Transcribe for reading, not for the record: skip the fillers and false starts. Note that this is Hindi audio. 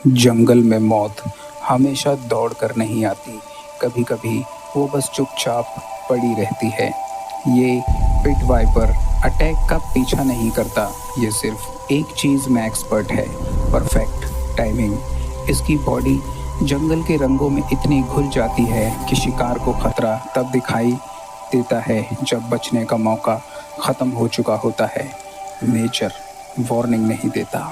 जंगल में मौत हमेशा दौड़ कर नहीं आती, कभी कभी वो बस चुपचाप पड़ी रहती है। ये पिट वाइपर अटैक का पीछा नहीं करता, ये सिर्फ एक चीज़ में एक्सपर्ट है, परफेक्ट टाइमिंग। इसकी बॉडी जंगल के रंगों में इतनी घुल जाती है कि शिकार को खतरा तब दिखाई देता है जब बचने का मौका ख़त्म हो चुका होता है। नेचर वार्निंग नहीं देता।